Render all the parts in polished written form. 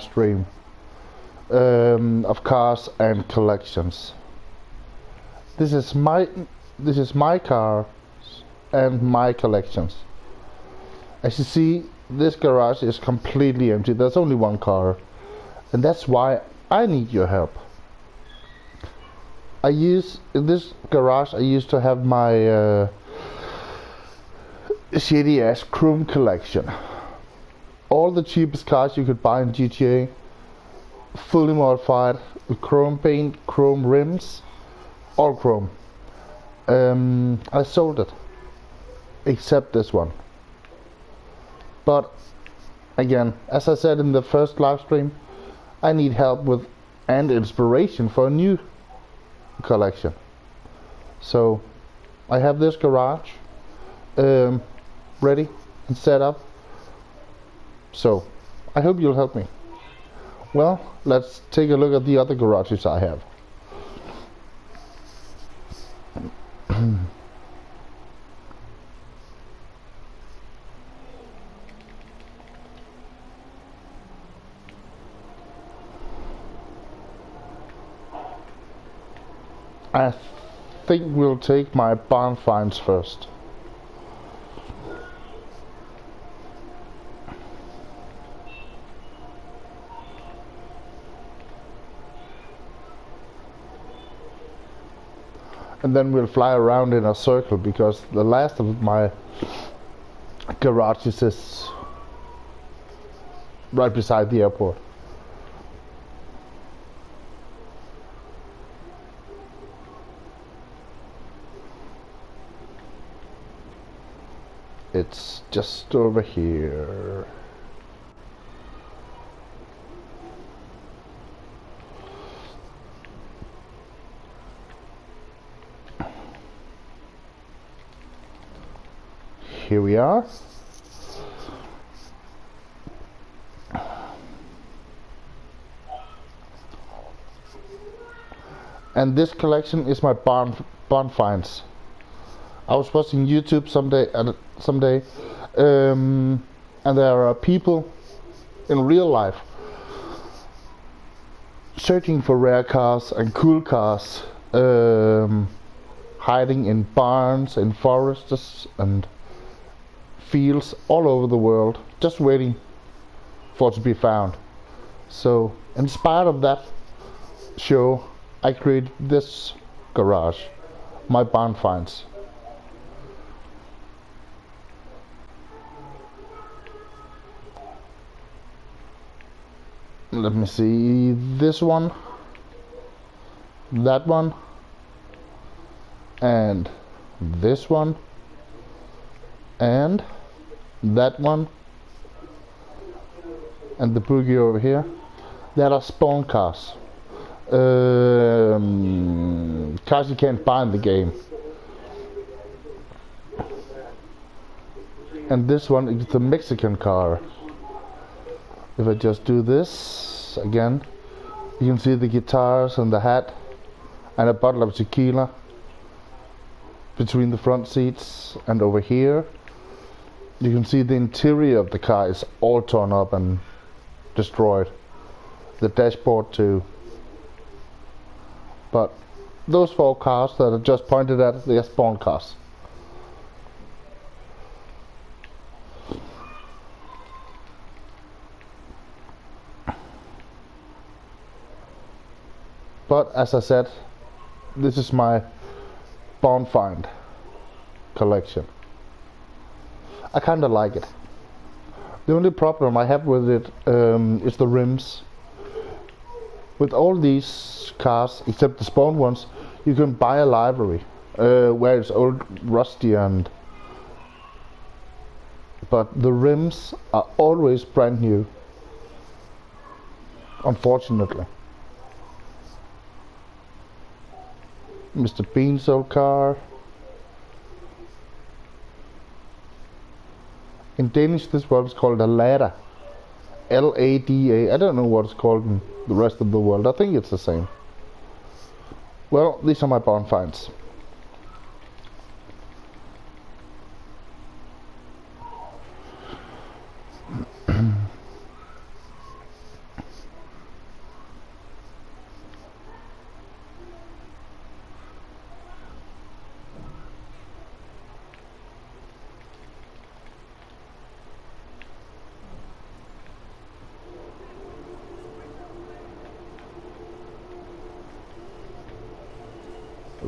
stream of cars and collections. This is my car and my collections. As you see, this garage is completely empty. There's only one car, and that's why I need your help. In this garage I used to have my shitty ass chrome collection. All the cheapest cars you could buy in GTA, fully modified with chrome paint, chrome rims, all chrome. I sold it, except this one. But again, as I said in the first live stream, I need help with and inspiration for a new collection. So I have this garage ready and set up. So I hope you'll help me. Well, let's take a look at the other garages I have. I think we'll take my barn finds first. And then we'll fly around in a circle, because the last of my garages is right beside the airport. It's just over here. Here we are. And this collection is my barn finds. I was watching YouTube someday, and there are people in real life searching for rare cars and cool cars, hiding in barns, in forests and fields all over the world, just waiting for it to be found. So, inspired of that show, I created this garage, my barn finds. Let me see, this one, that one, and this one, and that one, and the boogie over here. That are spawn cars. Cars you can't buy in the game. And this one is the Mexican car. If I just do this again, you can see the guitars and the hat and a bottle of tequila between the front seats. And over here you can see the interior of the car is all torn up and destroyed. The dashboard too. But those four cars that I just pointed at, they are spawn cars. But as I said, this is my barn find collection. I kinda like it. The only problem I have with it is the rims. With all these cars, except the spawn ones, you can buy a livery where it's old, rusty, but the rims are always brand new, unfortunately. Mr. Bean's old car. In Danish this one is called a ladder. L-A-D-A. I don't know what it's called in the rest of the world. I think it's the same. Well, these are my barn finds.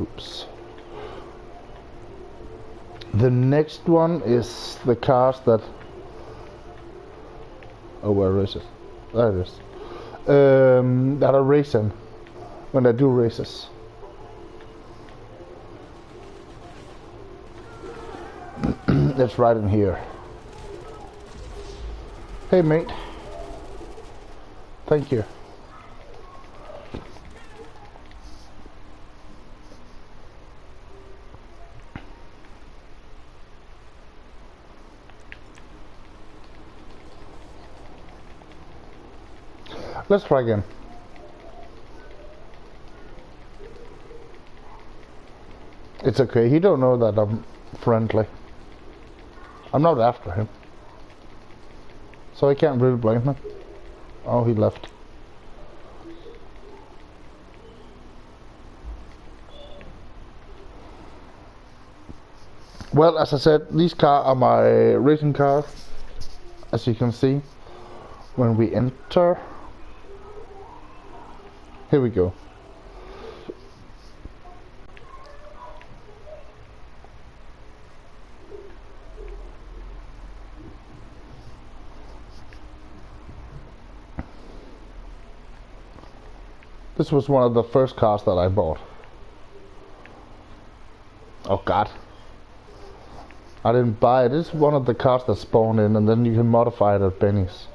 Oops. The next one is the cars that... Oh, where is it? There it is. That are racing when I do races. It's right in here. Hey mate. Thank you. Let's try again. It's okay, he don't know that I'm friendly. I'm not after him. So I can't really blame him. Oh, he left. Well, as I said, these cars are my racing cars. As you can see, when we enter... Here we go. This was one of the first cars that I bought. Oh god. I didn't buy it. It's one of the cars that spawn in and then you can modify it at Benny's.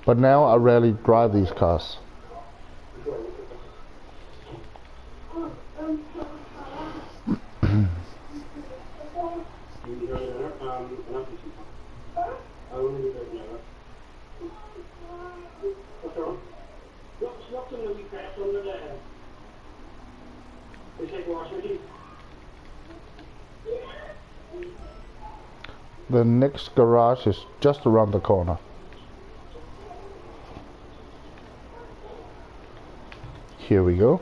But now I rarely drive these cars. The next garage is just around the corner. Here we go.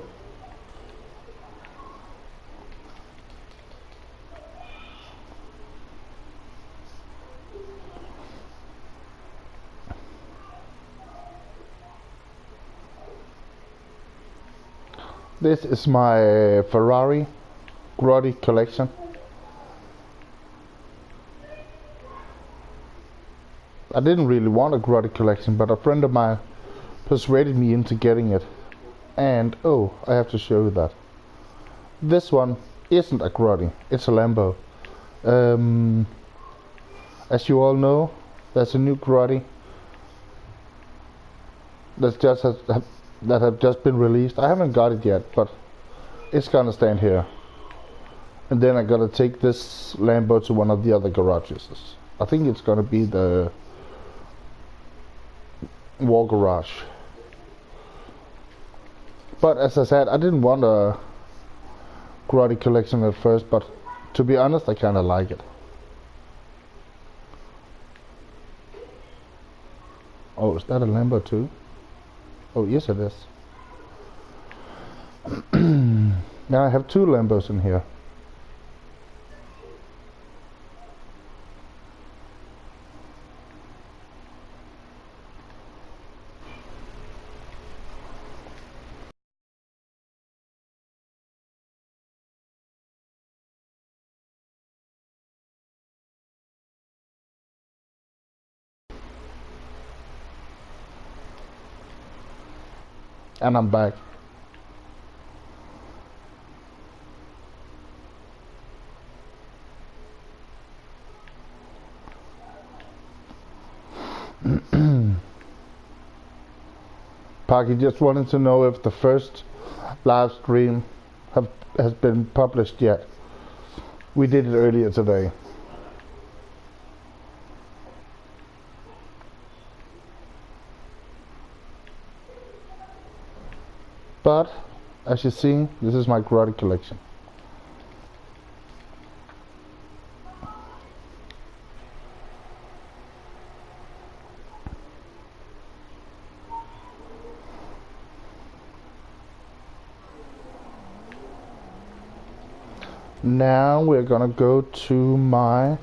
This is my Ferrari Grotti collection. I didn't really want a Grotti collection, but a friend of mine persuaded me into getting it. And, oh, I have to show you that. This one isn't a Grotti, it's a Lambo. As you all know, there's a new Grotti that have just been released. I haven't got it yet, but it's gonna stand here. And then I gotta take this Lambo to one of the other garages. I think it's gonna be the War Garage. But as I said, I didn't want a Grotti collection at first, but to be honest, I kinda like it. Oh, is that a Lambo too? Oh, yes it is. Now I have two Lambos in here. And I'm back. Parky just wanted to know if the first live stream has been published yet. We did it earlier today. But as you see, this is my Grotti collection. Now we're gonna go to my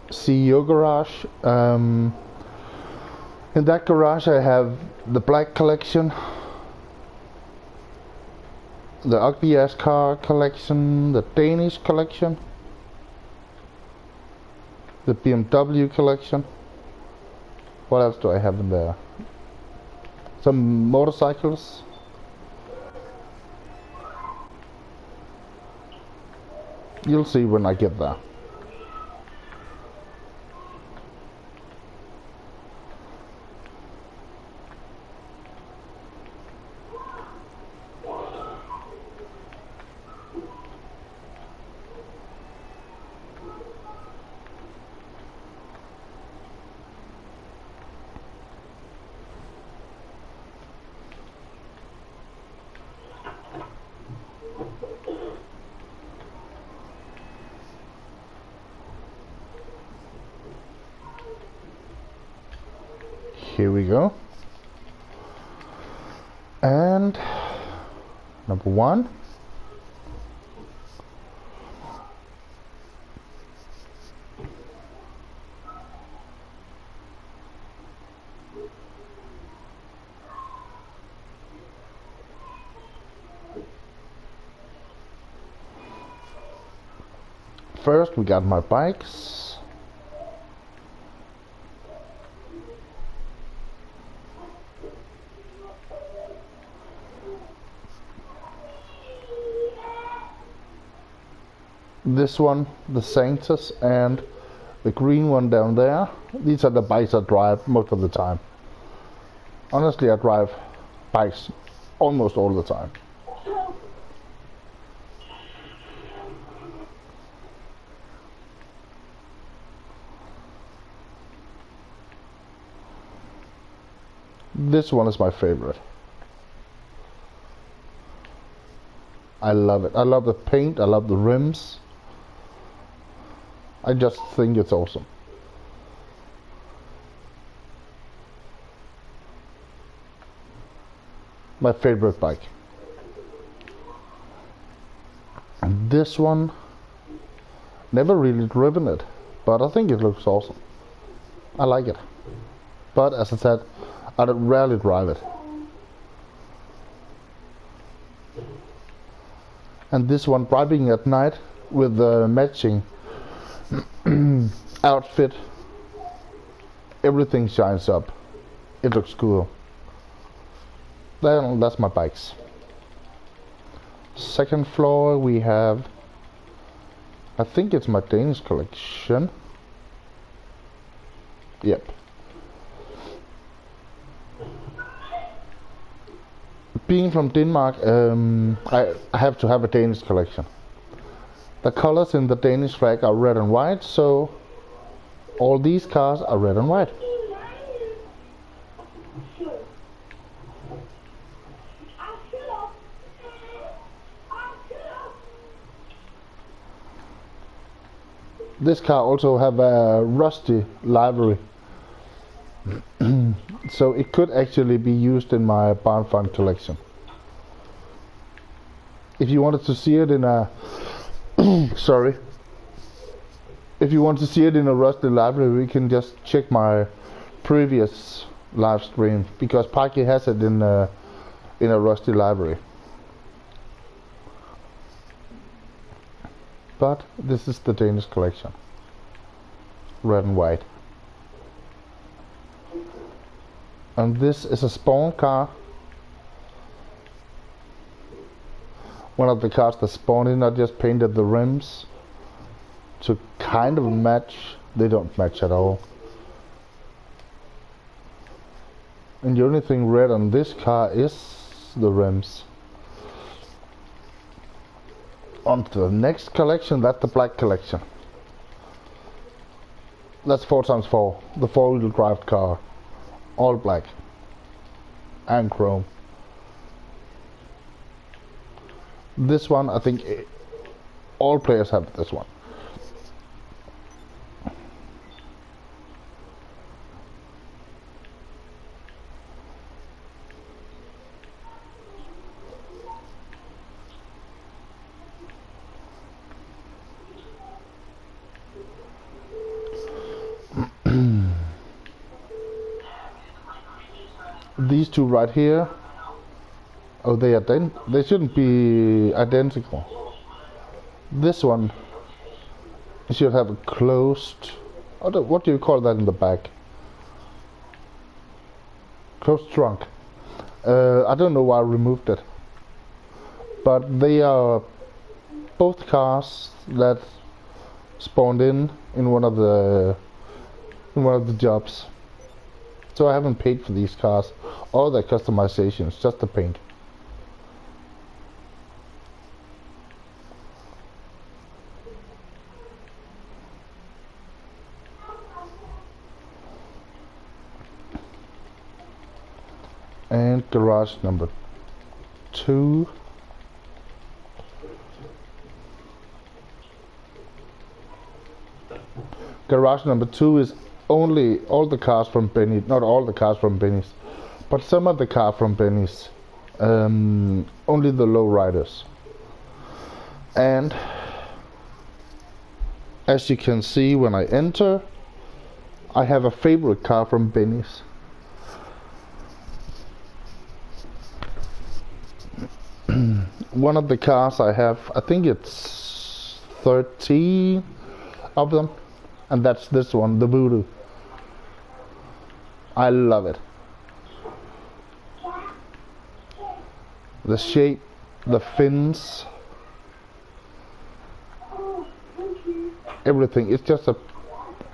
CEO garage. In that garage I have the black collection, the ugly ass car collection, the Danish collection, the BMW collection. What else do I have in there? Some motorcycles. You'll see when I get there. Here we go. And number one. First we got my bikes. This one, the Sanctus, and the green one down there. These are the bikes I drive most of the time. Honestly, I drive bikes almost all the time. This one is my favorite. I love it. I love the paint, I love the rims. I just think it's awesome. My favorite bike. And this one, never really driven it, but I think it looks awesome. I like it. But as I said, I rarely drive it. And this one, driving at night with the matching outfit, everything shines up. It looks cool. Then that's my bikes. Second floor we have, I think it's my Danish collection. Yep. Being from Denmark, I have to have a Danish collection. The colors in the Danish flag are red and white, so all these cars are red and white. This car also have a rusty livery, so it could actually be used in my barn find collection. If you wanted to see it in a sorry, if you want to see it in a rusty livery, we can just check my previous live stream, because Parky has it in a rusty livery. But this is the Danish collection, red and white. And this is a Spawn car, one of the cars that spawned in. I just painted the rims to kind of match. They don't match at all. And the only thing red on this car is the rims. On to the next collection, that's the black collection. That's 4x4, the 4-wheel drive car. All black and chrome. This one, I think all players have this one. These two right here. Oh, they shouldn't be identical. This one should have a closed. What do you call that in the back? Closed trunk. I don't know why I removed it, but they are both cars that spawned in one of the jobs. So I haven't paid for these cars or their customizations, just the paint. And garage number 2. Garage number 2 is only all the cars from Benny, not all the cars from Benny's, but some of the cars from Benny's. Only the lowriders. And as you can see when I enter, I have a favorite car from Benny's. One of the cars I have, I think it's 13 of them, and that's this one, the Voodoo. I love it. The shape, the fins, everything. It's just a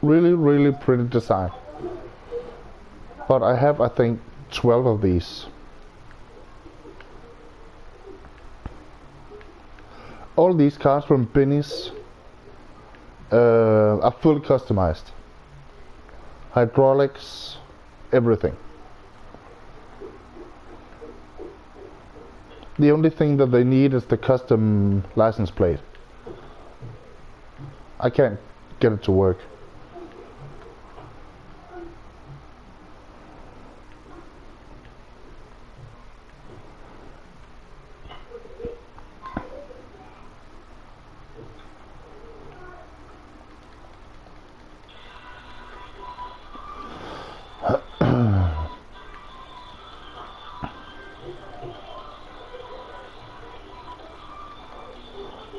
really, really pretty design. But I have, I think, 12 of these. All these cars from Benny's are fully customized. Hydraulics, everything. The only thing that they need is the custom license plate. I can't get it to work.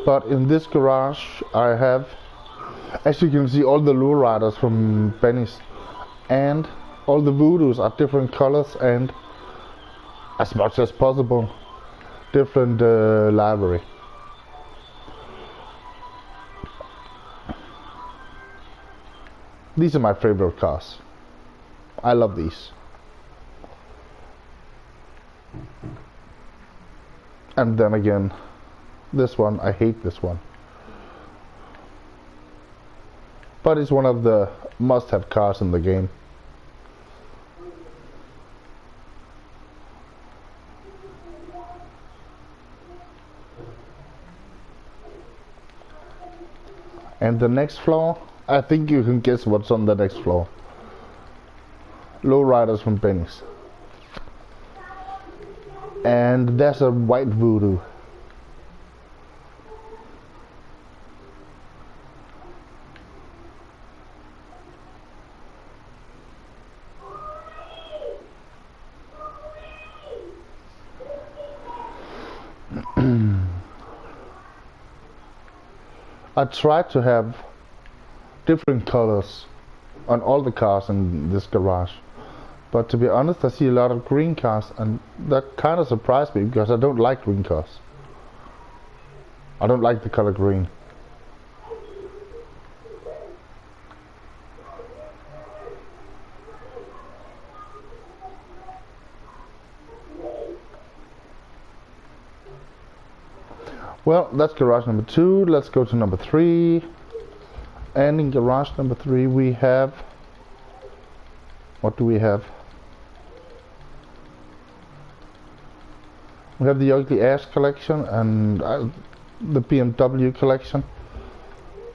But in this garage I have, as you can see, all the lowriders from Benny's, and all the Voodoos are different colors and, as much as possible, different livery. These are my favorite cars. I love these. And then again, this one, I hate this one. But it's one of the must-have cars in the game. And the next floor, I think you can guess what's on the next floor. Lowriders from Benny's. And there's a white Voodoo. I tried to have different colors on all the cars in this garage, but to be honest, I see a lot of green cars, and that kind of surprised me because I don't like green cars. I don't like the color green. Well, that's garage number 2. Let's go to number 3. And in garage number 3 we have... What do we have? We have the Ugly Ass collection and the BMW collection.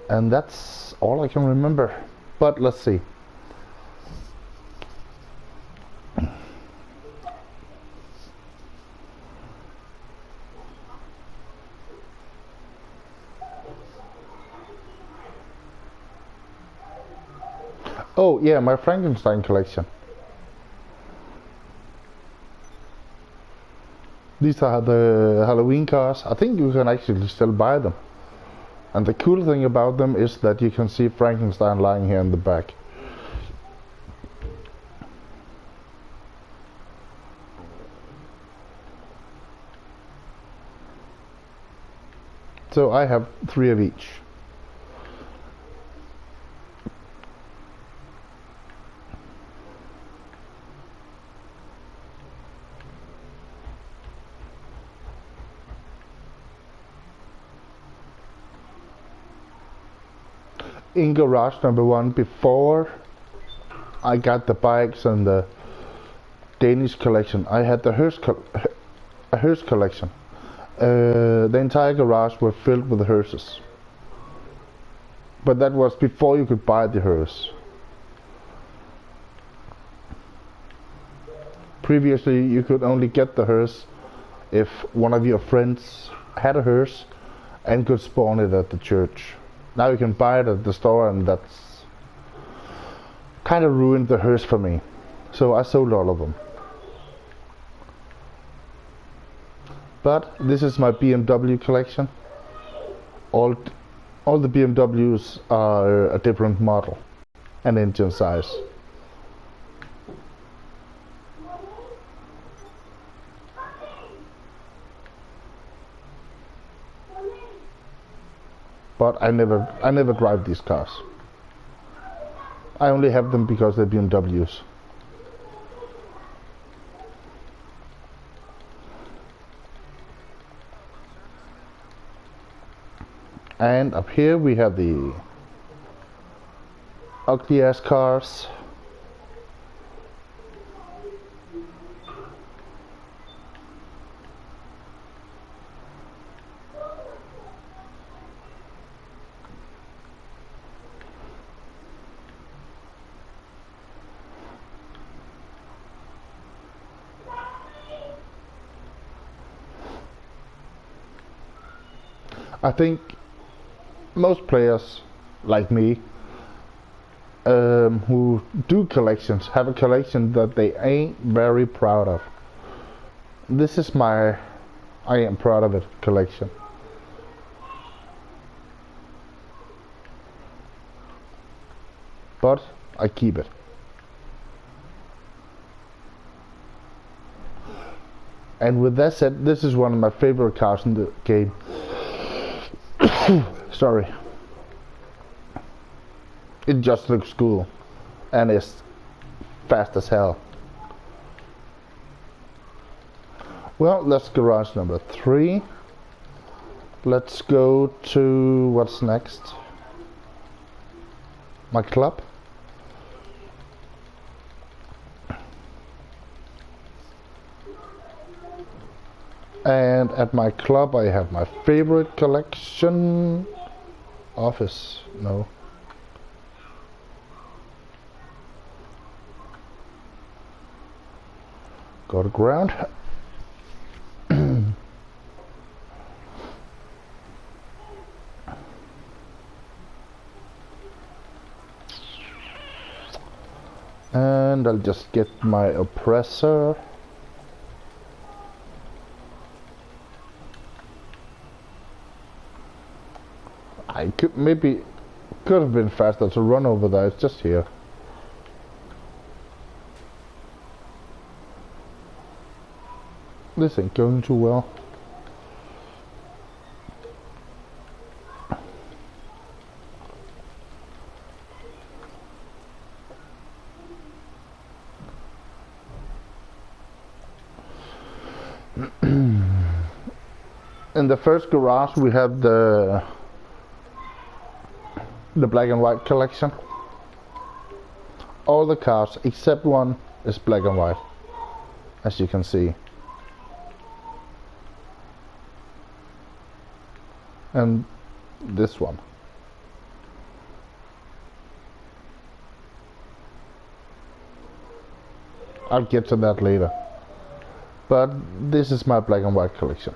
And that's all I can remember. But let's see. Oh yeah, my Frankenstein collection. These are the Halloween cars. I think you can actually still buy them. And the cool thing about them is that you can see Frankenstein lying here in the back. So I have 3 of each. In garage number 1, before I got the bikes and the Danish collection, I had the hearse collection. The entire garage were filled with hearses. But that was before you could buy the hearse. Previously you could only get the hearse if one of your friends had a hearse and could spawn it at the church. Now you can buy it at the store, and that's kind of ruined the hearse for me. So I sold all of them. But this is my BMW collection. All the BMWs are a different model and engine size. But I never drive these cars. I only have them because they're BMWs. And up here we have the ugly ass cars. I think most players like me who do collections have a collection that they ain't very proud of. This is my I am proud of it collection. But I keep it. And with that said, this is one of my favorite cars in the game. Sorry. It just looks cool and it's fast as hell. Well, that's garage number 3. Let's go to what's next. My club. And at my club I have my favorite collection. Office, no. Go to ground. And I'll just get my oppressor. I could have been faster to run over there. It's just here. This ain't going too well. In the first garage we have the black and white collection. All the cars except one is black and white, as you can see. And this one. I'll get to that later. But this is my black and white collection.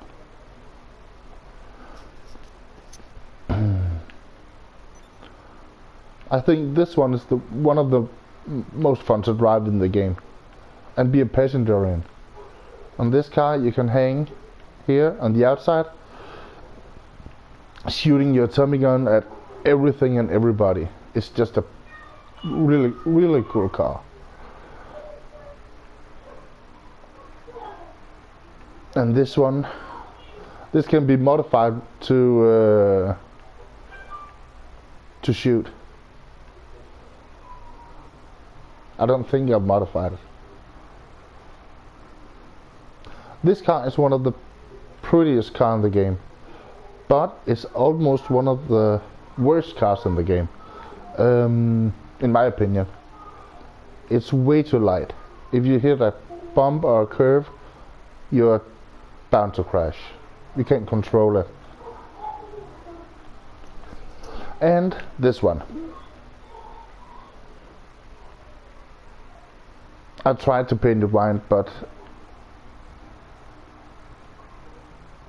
I think this one is one of the most fun to drive in the game and be a passenger in. On this car you can hang here on the outside, shooting your Tommy gun at everything and everybody. It's just a really cool car. And this can be modified to shoot. I don't think I've modified it. This car is one of the prettiest cars in the game, but it's almost one of the worst cars in the game, in my opinion. It's way too light. If you hit a bump or a curve, you're bound to crash. You can't control it. And this one, I tried to paint it white, but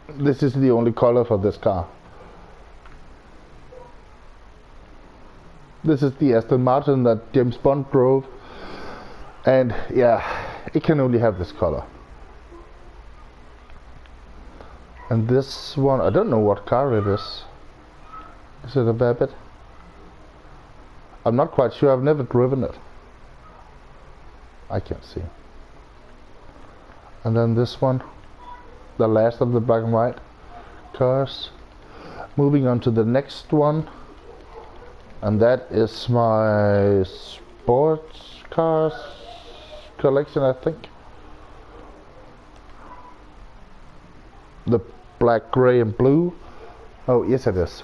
this is the only color for this car. This is the Aston Martin that James Bond drove, and yeah, it can only have this color. And this one, I don't know what car it is. Is it a Babbitt? I'm not quite sure, I've never driven it. I can't see. And then this one, the last of the black and white cars. Moving on to the next one, and that is my sports cars collection, I think. The black, gray and blue. Oh yes, it is.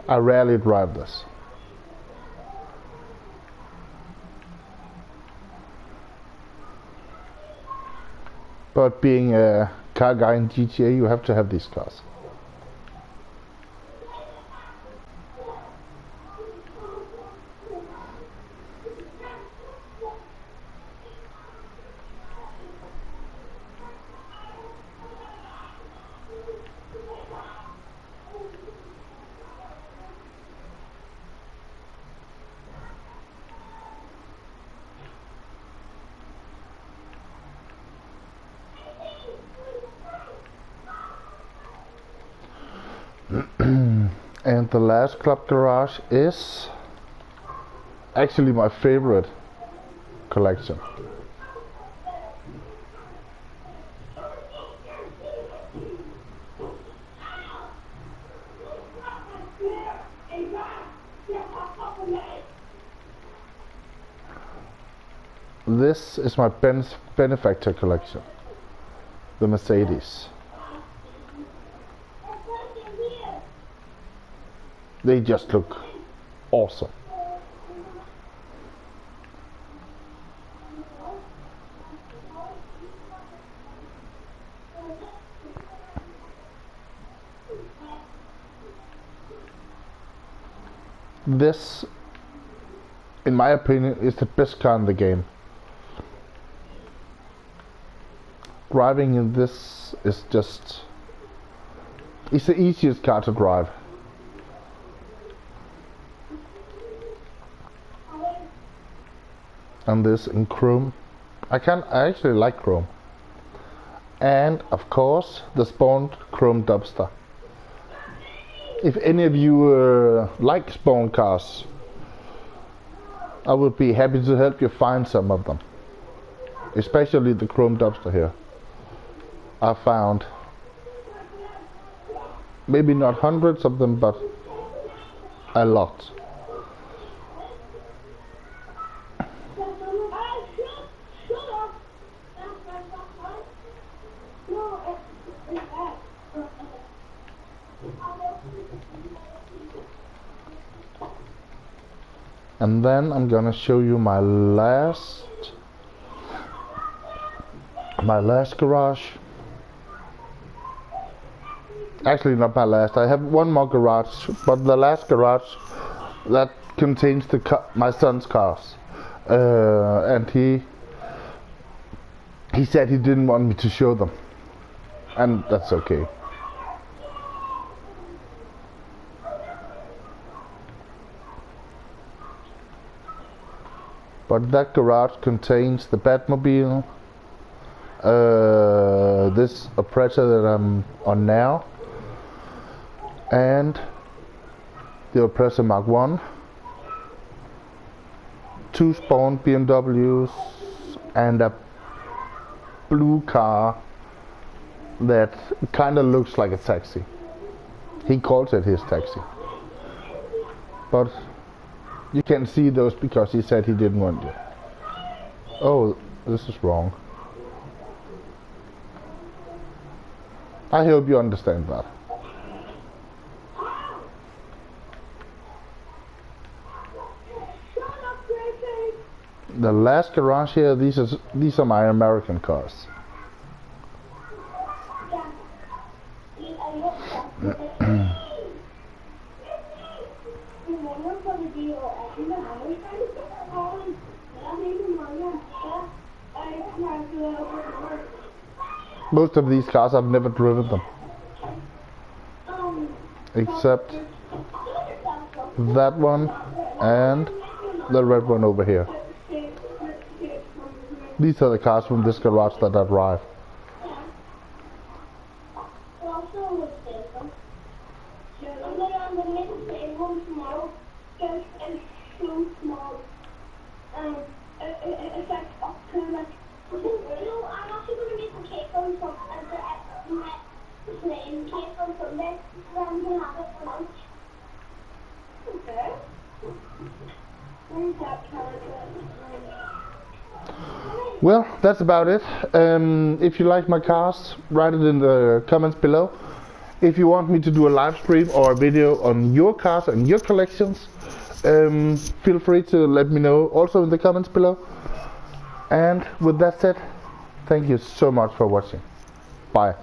I rarely drive this. But being a car guy in GTA, you have to have these cars. And the last club garage is actually my favorite collection. This is my benefactor collection, the Mercedes. They just look awesome. This, in my opinion, is the best car in the game. Driving in this is just, it's the easiest car to drive. And this in chrome. I actually like chrome. And of course the spawned chrome Dubster. If any of you like spawn cars, I would be happy to help you find some of them, especially the chrome Dubster here. I found maybe not hundreds of them, but a lot. And then I'm gonna show you my last garage. Actually not my last, I have one more garage, but the last garage that contains my son's cars. and he said he didn't want me to show them, and that's okay. But that garage contains the Batmobile, this oppressor that I'm on now, and the Oppressor Mark 1, 2 Spawn BMWs, and a blue car that kind of looks like a taxi. He calls it his taxi. But you can see those because he said he didn't want you. Oh, this is wrong. I hope you understand that. The last garage here, these are my American cars. Most of these cars, I've never driven them, except that one and the red one over here. These are the cars from this garage that I drive. Well, that's about it. If you like my cars, write it in the comments below. If you want me to do a live stream or a video on your cars and your collections, feel free to let me know also in the comments below. And with that said, thank you so much for watching. Bye.